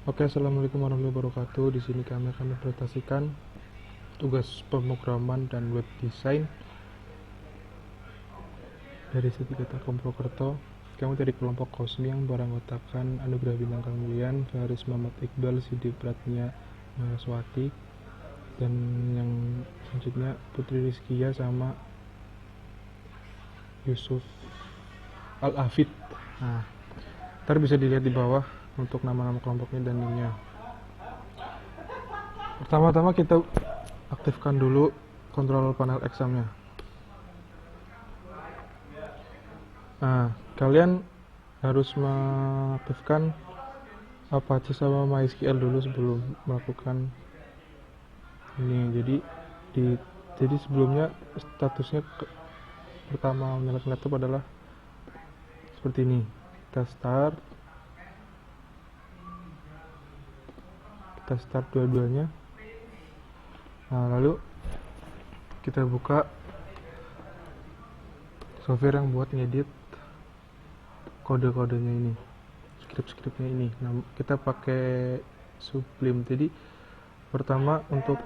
Oke, assalamualaikum warahmatullahi wabarakatuh. Di sini kami akan mempresentasikan tugas pemrograman dan web design dari Setikata Purwokerto. Kami dari kelompok Kosmi yang beranggotakan Anugerah Bintang Kemuliaan, Faris Muhammad Iqbal, Sidi Pratnya Mahaswati, dan yang selanjutnya Putri Rizkia sama Yusuf Al-Afid. Nah, ntar bisa dilihat di bawah untuk nama-nama kelompoknya dan linknya. Pertama-tama kita aktifkan dulu kontrol panel examnya. Nah, kalian harus mengaktifkan Apache sama MySQL dulu sebelum melakukan ini. Jadi sebelumnya statusnya pertama menyalakan laptop adalah seperti ini. Kita start dua-duanya. Nah, lalu kita buka software yang buat ngedit kode-kodenya ini, skrip-skripnya ini. Nah, kita pakai Sublime. Jadi pertama untuk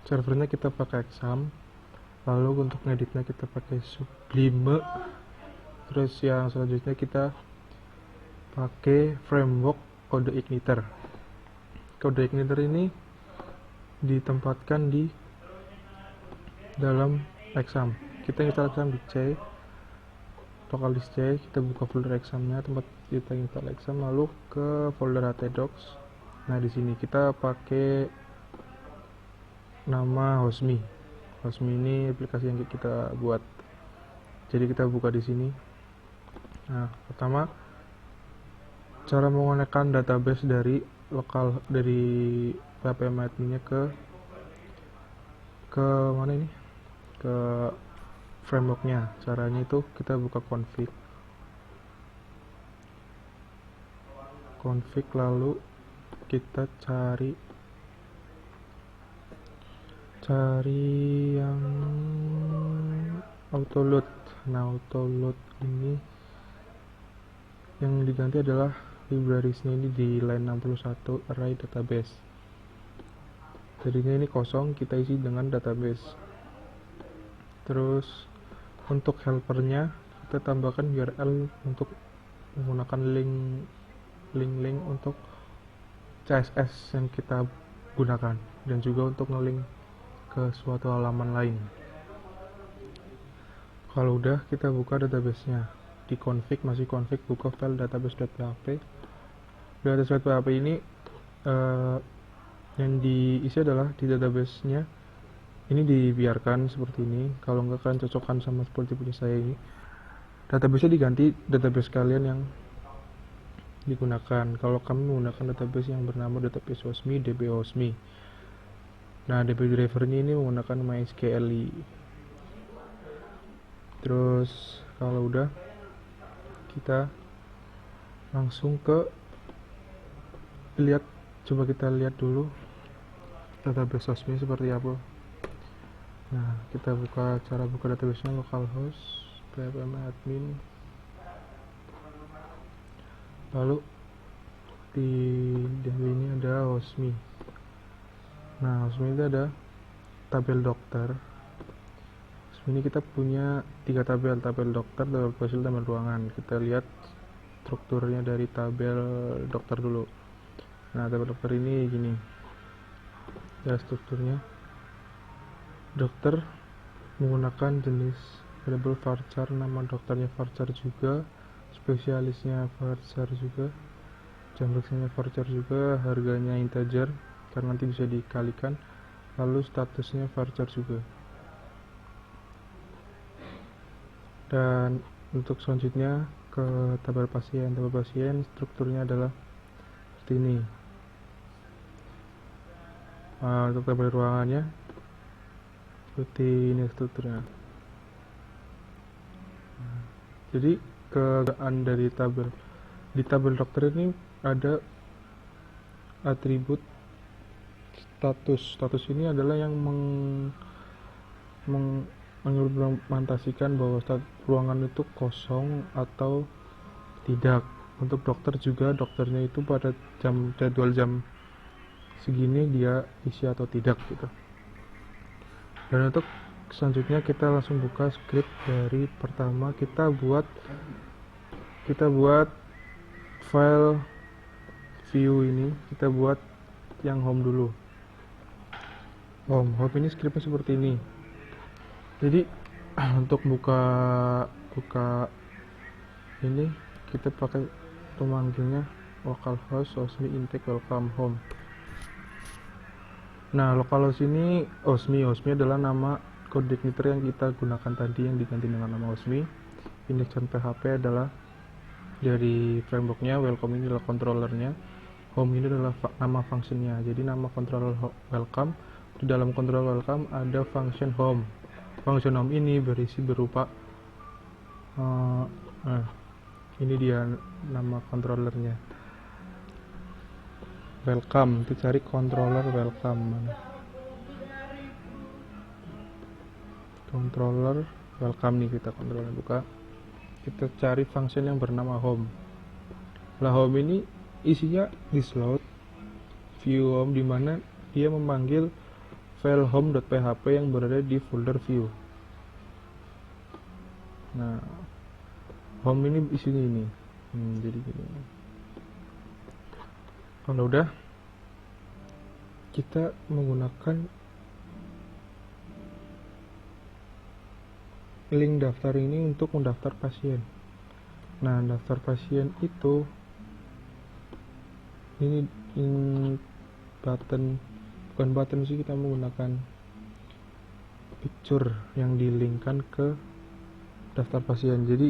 servernya kita pakai Exam, lalu untuk ngeditnya kita pakai Sublime. Terus yang selanjutnya kita pakai framework Code Igniter. Code Igniter ini ditempatkan di dalam Exam. Kita install Exam di C, lokal disk C. Kita buka folder Examnya, tempat kita install Exam, lalu ke folder htdocs. Nah, di sini kita pakai nama Hosmi. Hosmi ini aplikasi yang kita buat. Jadi kita buka di sini. Nah, pertama cara menggunakan database dari PHP adminnya ke mana ini? Ke frameworknya. Caranya itu kita buka config lalu kita cari yang autoload. Nah, autoload ini yang diganti adalah librariesnya ini di line 61 array database. Jadinya ini kosong, kita isi dengan database. Terus untuk helpernya kita tambahkan URL untuk menggunakan link untuk CSS yang kita gunakan, dan juga untuk nge-link ke suatu halaman lain. Kalau udah, kita buka databasenya. Di config, masih config, buka file database.php. Database.php ini yang diisi adalah di databasenya ini dibiarkan seperti ini. Kalau enggak, kalian cocokkan sama seperti punya saya ini. Database diganti database kalian yang digunakan. Kalau kami menggunakan database yang bernama database Hosmi, DB Hosmi. Nah, DB driver ini menggunakan MySQL. Terus kalau udah, kita langsung ke coba kita lihat dulu database Hosmi seperti apa. Nah, kita cara buka databasenya localhost phpm admin, lalu di ini ada Hosmi. Nah, Hosmi itu ada tabel dokter. Hosmi ini kita punya 3 tabel dokter, tabel fosil, tabel ruangan. Kita lihat strukturnya dari tabel dokter dulu. Nah, tabel dokter ini gini ya strukturnya. Dokter menggunakan jenis variable varchar, nama dokternya varchar juga, spesialisnya varchar juga, jam periksanya varchar juga, harganya integer karena nanti bisa dikalikan, lalu statusnya varchar juga. Dan untuk selanjutnya ke tabel pasien strukturnya adalah seperti ini. Untuk tabel ruangannya seperti ini strukturnya. Jadi kegunaan dari di tabel dokter ini ada atribut status ini adalah yang mengimplementasikan bahwa ruangan itu kosong atau tidak. Untuk dokter juga, dokternya itu pada jadwal jam segini dia isi atau tidak gitu. Dan untuk selanjutnya kita langsung buka script. Dari pertama kita buat file view ini, kita buat yang home dulu. Home ini scriptnya seperti ini. Jadi untuk buka ini kita pakai pemanggilnya localhost osmi intake welcome home. Nah, localhost ini osmi adalah nama kode igniter yang kita gunakan tadi, yang diganti dengan nama osmi. Index.php adalah dari frameworknya, welcome ini adalah controllernya, home ini adalah nama functionnya. Jadi nama controller welcome, di dalam controller welcome ada function home. Function home ini berisi berupa ini dia nama controllernya, welcome. Kita cari controller welcome mana, controller welcome nih, kita controller buka, kita cari function yang bernama home. Lah home ini isinya disload view home, dimana dia memanggil file home.php yang berada di folder view. Nah, home ini isinya ini. Jadi gini. Kalau udah, kita menggunakan link daftar ini untuk mendaftar pasien. Nah, daftar pasien itu ini bukan button sih, kita menggunakan picture yang dilinkkan ke daftar pasien. Jadi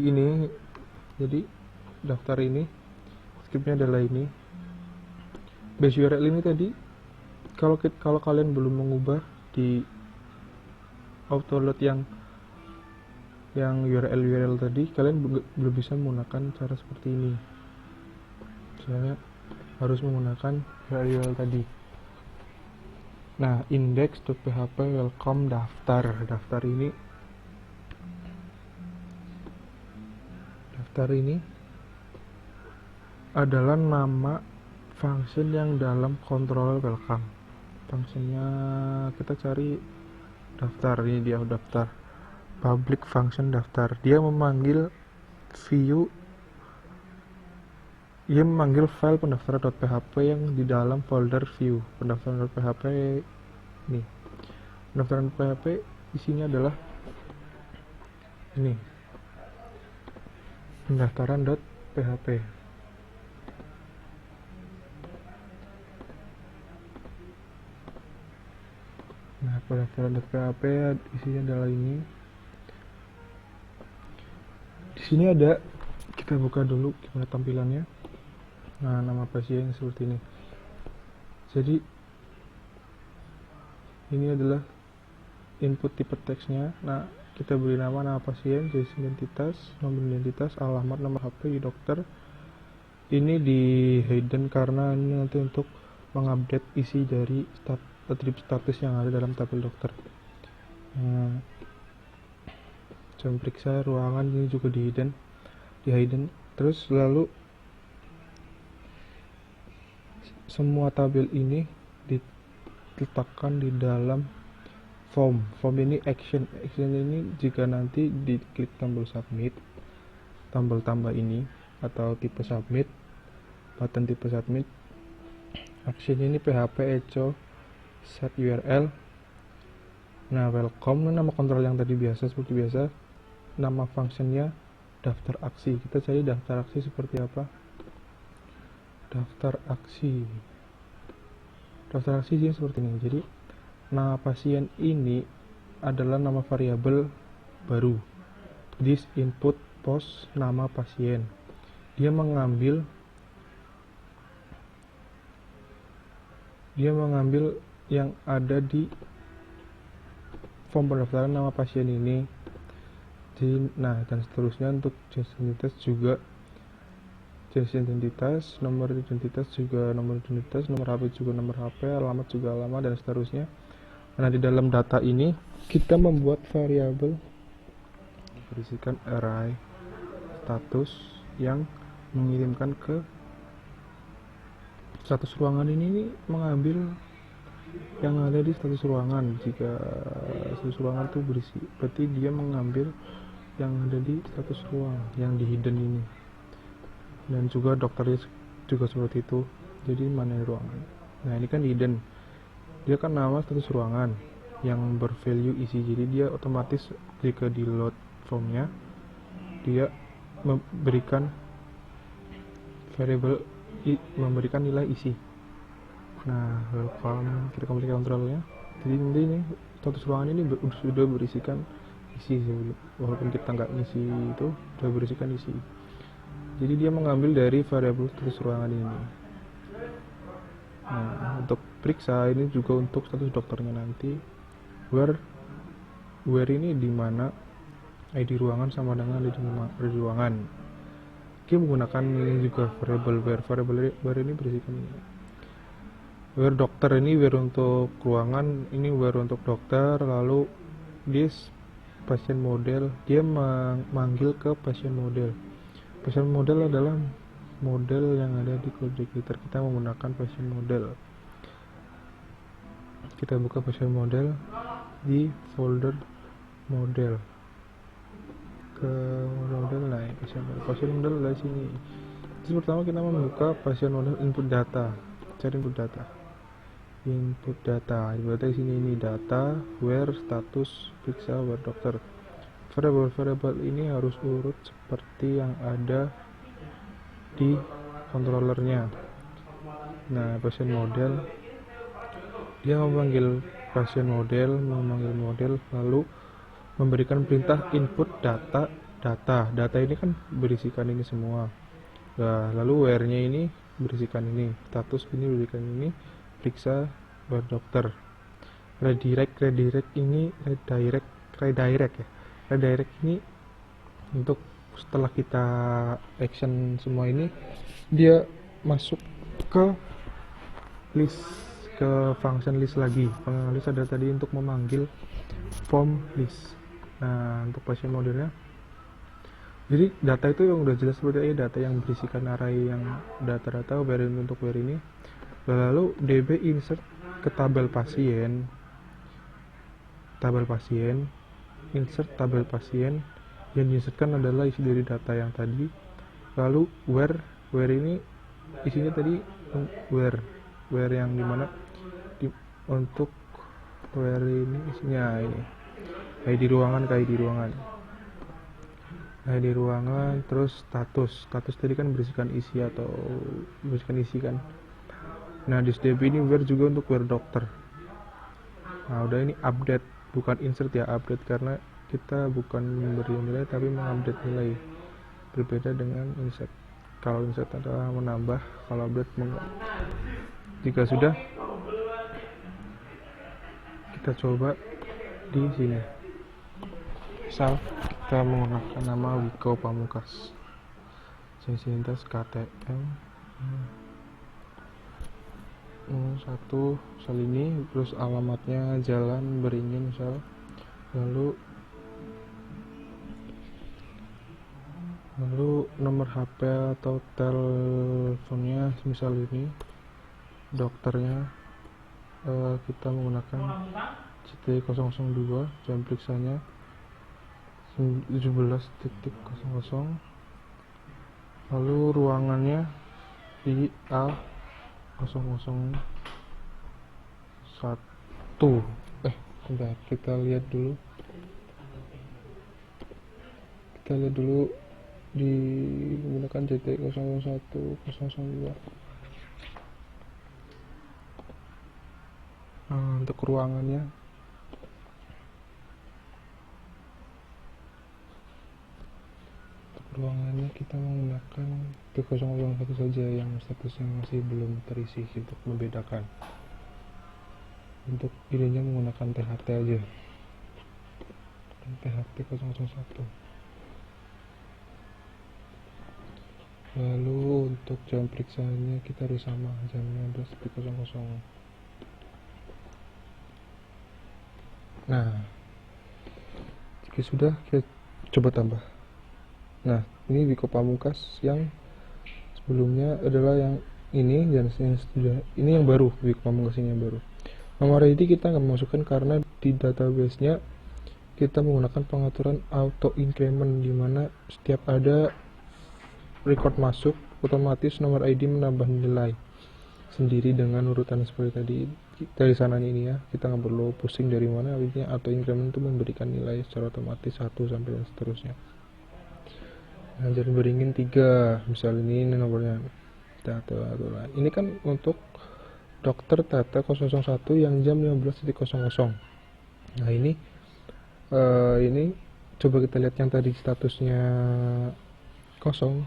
daftar ini scriptnya adalah ini. Base URL ini tadi kalau kalian belum mengubah di autoload yang URL tadi, kalian belum bisa menggunakan cara seperti ini. Misalnya harus menggunakan URL tadi. Nah, index.php welcome daftar ini adalah nama function yang dalam controller welcome. Functionnya kita cari daftar, ini dia daftar, public function daftar. Dia memanggil file pendaftaran.php yang di dalam folder view. Pendaftaran.php nih, pendaftaran.php isinya adalah ini, pendaftaran.php. Nah, pendaftaran.php isinya adalah ini. Di sini ada, kita buka dulu gimana tampilannya. Nah, nama pasien seperti ini. Jadi ini adalah input tipe teksnya. Nah, kita beri nama pasien, jenis identitas, nomor identitas, alamat, nomor HP di dokter. Ini di hidden karena ini nanti untuk mengupdate isi dari atribut status yang ada dalam tabel dokter. Jam periksa, ruangan, ini juga di hidden. Terus lalu semua tabel ini diletakkan di dalam form ini action ini jika nanti diklik tombol submit, tombol tambah ini atau tipe submit, button tipe submit, action ini php echo set URL. Nah, welcome nama kontrol yang tadi biasa, seperti biasa. Nama functionnya daftar aksi. Kita cari daftar aksi seperti apa. Daftar aksi ini seperti ini. Jadi nama pasien ini adalah nama variabel baru, this input post nama pasien. Dia mengambil yang ada di form pendaftaran nama pasien ini. Nah, dan seterusnya untuk jenis identitas juga jenis identitas, nomor identitas juga nomor identitas, nomor HP juga nomor HP, alamat juga alamat, dan seterusnya. Nah, di dalam data ini kita membuat variabel berisikan array status yang mengirimkan ke status ruangan. Ini mengambil yang ada di status ruangan. Jika status ruangan itu berisi, berarti dia mengambil yang ada di status ruang yang di hidden ini. Dan juga dokternya juga seperti itu. Jadi mana ruangan. Nah ini kan hidden, dia kan nama status ruangan yang bervalue isi. Jadi dia otomatis ketika di load formnya dia memberikan variable, memberikan nilai isi. Nah welcome, kita kembali ke kontrolnya. Jadi ini status ruangan ini sudah berisikan isi, walaupun kita nggak ngisi itu sudah berisikan isi. Jadi dia mengambil dari variabel status ruangan ini. Nah untuk periksa ini juga untuk status dokternya nanti, where ini dimana ID ruangan sama dengan ID ruangan. Kita menggunakan ini juga variable where ini berisikan ini. Where dokter ini where untuk ruangan, ini where untuk dokter. Lalu this pasien model, dia memanggil ke pasien model. Pasien model adalah model yang ada di CloudDetector. Kita menggunakan pasien model. Kita buka pasien model di folder model, ke model lain, pasien model dari sini. Jadi pertama kita membuka pasien model input data, cari input data. Berarti sini ini data, where status, periksa, where dokter. Variable ini harus urut seperti yang ada di controllernya. Nah pasien model, dia memanggil pasien model, lalu memberikan perintah input data ini kan berisikan ini semua. Nah, lalu where nya ini berisikan ini, status ini berisikan ini, periksa where dokter. Redirect ini redirect ini untuk setelah kita action semua ini, dia masuk ke list, ke function list lagi. Function list ada tadi untuk memanggil form list. Nah untuk pasien modelnya, jadi data itu yang udah jelas seperti ini, data yang berisikan array yang data-data where untuk where ini. Lalu db insert ke tabel pasien, insert tabel pasien. Yang diinsertkan adalah isi dari data yang tadi. Lalu where ini isinya tadi where yang dimana untuk where ini isinya ini ID ruangan ke ID ruangan, terus status tadi kan berisikan isi kan. Nah di db ini where juga untuk where dokter. Nah udah, ini update, bukan insert ya, update, karena kita bukan memberi nilai tapi mengupdate nilai, berbeda dengan insert. Kalau insert adalah menambah, kalau update jika sudah, kita coba di sini. Misal kita menggunakan nama Wiko Pamungkas, sintas KTM 1 misal ini, terus alamatnya Jalan Beringin misal, lalu nomor HP atau teleponnya misal ini, dokternya kita menggunakan CT002, jam periksanya 17.00, lalu ruangannya di A001. Bentar, kita lihat dulu di menggunakan CT001 002. Untuk ruangannya kita menggunakan P001 saja yang statusnya masih belum terisi, untuk membedakan. Untuk idenya menggunakan THT aja, THT 001. Lalu untuk jam periksanya kita harus sama, jam 16.00. Nah jika sudah, kita coba tambah. Nah ini Wiko Pamungkas yang Sebelumnya adalah yang ini dan yang sudah ini yang baru, ngomong kesini yang baru. Nomor ID kita nggak masukkan karena di database-nya kita menggunakan pengaturan auto increment, di mana setiap ada record masuk otomatis nomor ID menambah nilai sendiri dengan urutan seperti tadi dari sananya ini ya. Kita nggak perlu pusing dari mana, artinya auto increment itu memberikan nilai secara otomatis 1 sampai dan seterusnya. Nah, jadi beringin 3 misalnya ini nomornya data. Ini kan untuk dokter Tata 001 yang jam 15.00. Nah ini coba kita lihat yang tadi statusnya kosong,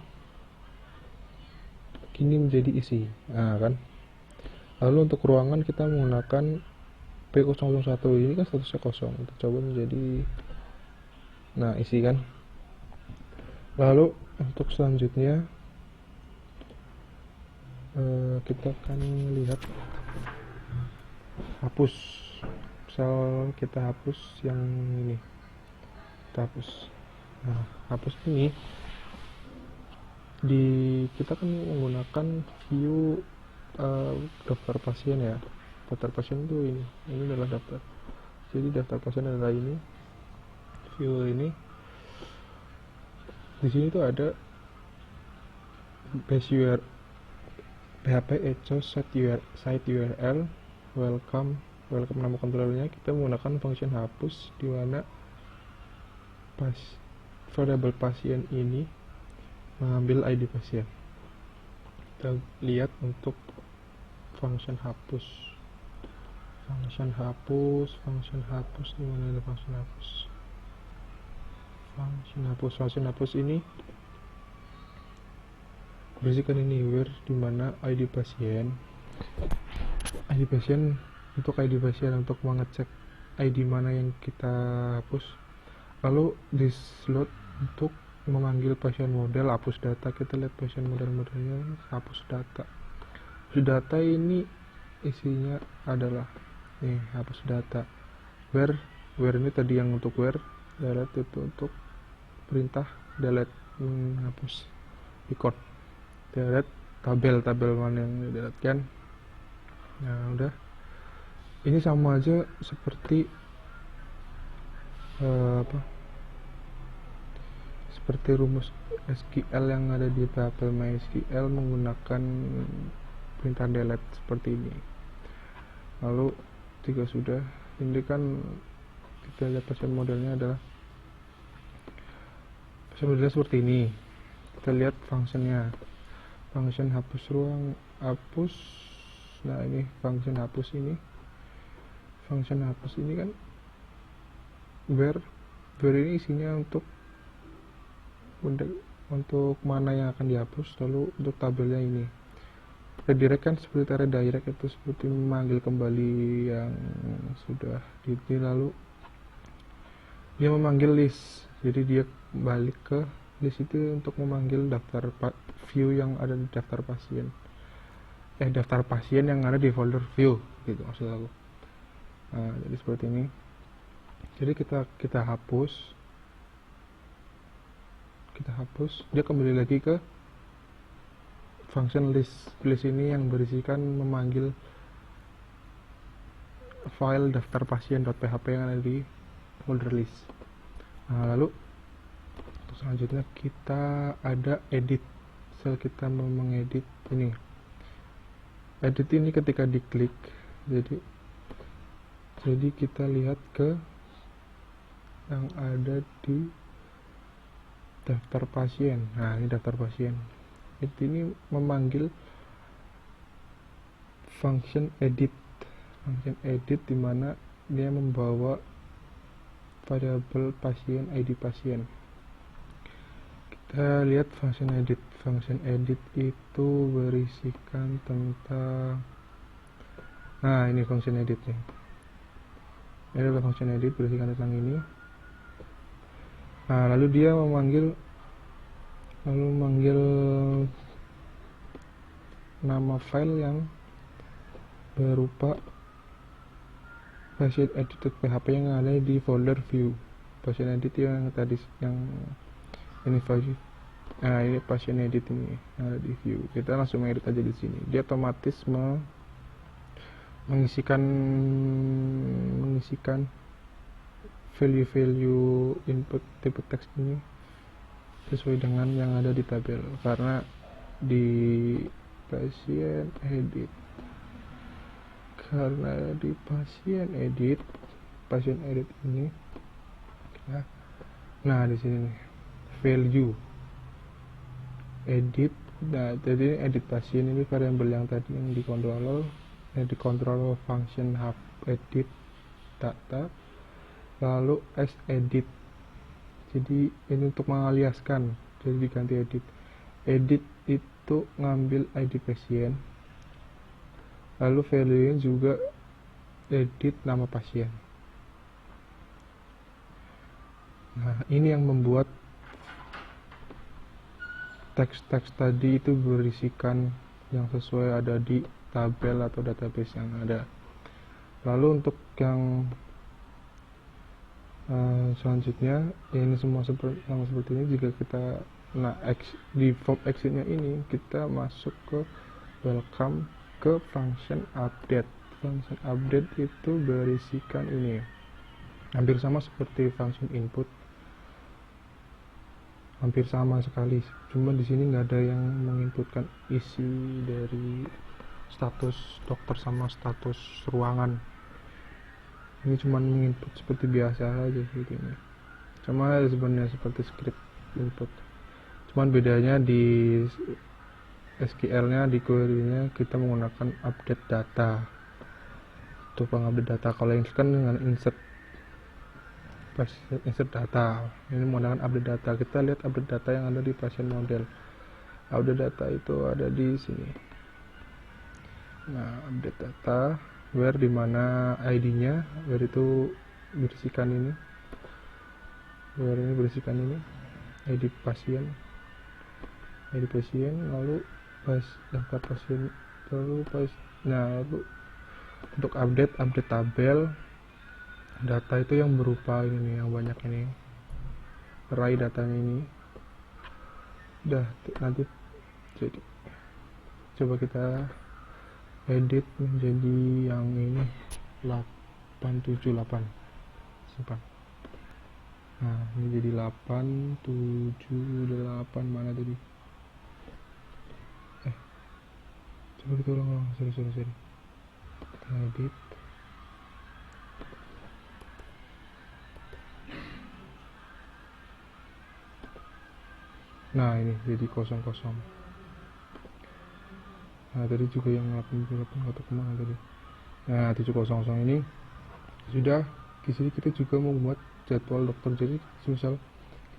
kini menjadi isi. Nah kan, lalu untuk ruangan kita menggunakan P001, ini kan statusnya kosong, kita coba menjadi isi kan. Lalu untuk selanjutnya kita akan lihat hapus. Misal kita hapus yang ini, kita hapus. Nah, hapus ini kita kan menggunakan view daftar pasien ya. Daftar pasien itu ini adalah daftar. Jadi daftar pasien adalah ini, view ini. Di sini tuh ada base URL, php echo site URL, welcome nama kontrolernya. Kita menggunakan function hapus, di mana variable pasien ini mengambil ID pasien. Kita lihat untuk function hapus, di mana ada function hapus ini bersihkan ini where, di mana ID pasien untuk mengecek ID mana yang kita hapus. Lalu di slot untuk memanggil pasien model, hapus data. Kita lihat pasien modelnya, hapus data ini isinya adalah nih, hapus data. Where ini tadi yang untuk where, delete itu untuk perintah delete, hapus record, delete tabel mana yang delete kan. Nah udah, ini sama aja seperti seperti rumus SQL yang ada di tabel MySQL menggunakan perintah delete seperti ini. Lalu jika sudah, ini kan kita lihat pasien modelnya seperti ini. Kita lihat functionnya, function hapus ruang, hapus. Nah ini function hapus ini kan where ini isinya untuk mana yang akan dihapus. Lalu untuk tabelnya ini redirect kan seperti redirect itu seperti memanggil kembali yang sudah ini. Lalu dia memanggil list, jadi dia balik ke list itu untuk memanggil daftar view yang ada di daftar pasien yang ada di folder view gitu maksud aku. Nah, jadi seperti ini. Jadi kita hapus, dia kembali lagi ke function list ini yang berisikan memanggil file daftar pasien.php yang ada di folder list. Nah, lalu untuk selanjutnya kita ada edit. Kita mau mengedit ini. Edit ini ketika diklik, jadi kita lihat ke yang ada di daftar pasien. Nah ini daftar pasien. Ini memanggil function edit, di mana dia membawa variabel pasien, ID pasien. Kita lihat function edit itu berisikan tentang, nah ini function editnya. Ini adalah function edit berisikan tentang ini. Nah lalu dia memanggil nama file yang berupa pasien edit.php yang ada di folder view. Pasien edit yang tadi yang ini Nah, ini pasien edit ini ada di view. Kita langsung edit aja di sini. Dia otomatis mengisikan value input tipe teks ini sesuai dengan yang ada di tabel, karena di pasien edit ini ya. Nah, di sini nih value edit. Nah, jadi edit pasien ini variabel yang tadi yang dikontrol function hub edit data, lalu as edit. Jadi ini untuk mengaliaskan, jadi diganti edit itu ngambil ID pasien, lalu value nya juga edit nama pasien. Nah, ini yang membuat teks-teks tadi itu berisikan yang sesuai ada di tabel atau database yang ada. Lalu untuk yang selanjutnya, ini semua seperti ini. Jika kita di form exit-nya ini kita masuk ke welcome ke function update. Function update itu berisikan ini, hampir sama seperti function input, hampir sama sekali. Cuma di sini nggak ada yang menginputkan isi dari status dokter sama status ruangan. Ini cuma menginput seperti biasa aja seperti ini. Sama sebenarnya seperti script input. Cuman bedanya di SQL-nya, di query-nya kita menggunakan update data. Untuk pengupdate data. Kalau yang kan dengan insert data. Ini menggunakan update data. Kita lihat update data yang ada di pasien model. Update data itu ada di sini. Nah, update data where dimana ID-nya, where itu berisikan ini, ID pasien, lalu daftar pasien, lalu untuk update tabel data itu yang berupa ini, yang banyak ini, array datanya ini. Udah, nanti jadi coba kita edit menjadi yang ini 878 simpan. Nah, ini jadi 878 mana tadi? Coba kita ulang. Sorry. Edit. Nah, ini jadi 00. Nah, tadi juga yang 878 atau kemana tadi. Nah, 700 ini sudah. Di sini kita juga membuat jadwal dokter. Jadi misal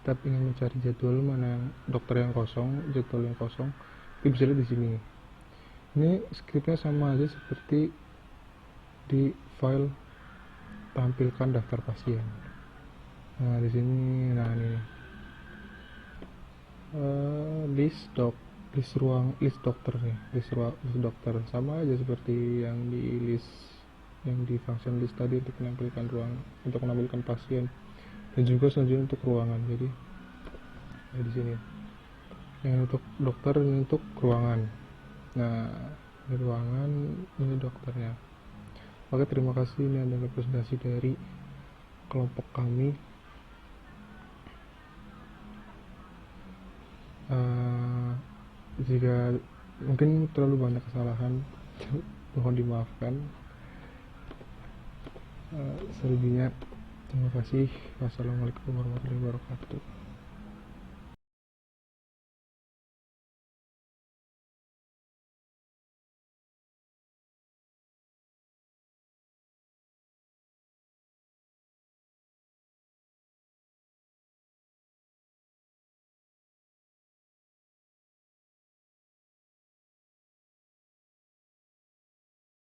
kita ingin mencari jadwal mana yang dokter yang kosong, jadwal yang kosong, itu bisa lihat di sini. Ini skripnya sama aja seperti di file tampilkan daftar pasien. Nah, di sini, nah ini list dokter nih, list dokter sama aja seperti yang di function list tadi untuk menampilkan pasien, dan juga selanjutnya untuk ruangan. Jadi di sini yang untuk dokter, ini untuk ruangan. Nah, ini ruangan, ini dokternya. Oke, terima kasih. Ini adalah presentasi dari kelompok kami. Jika mungkin terlalu banyak kesalahan, mohon dimaafkan. Selebihnya terima kasih. Wassalamualaikum warahmatullahi wabarakatuh.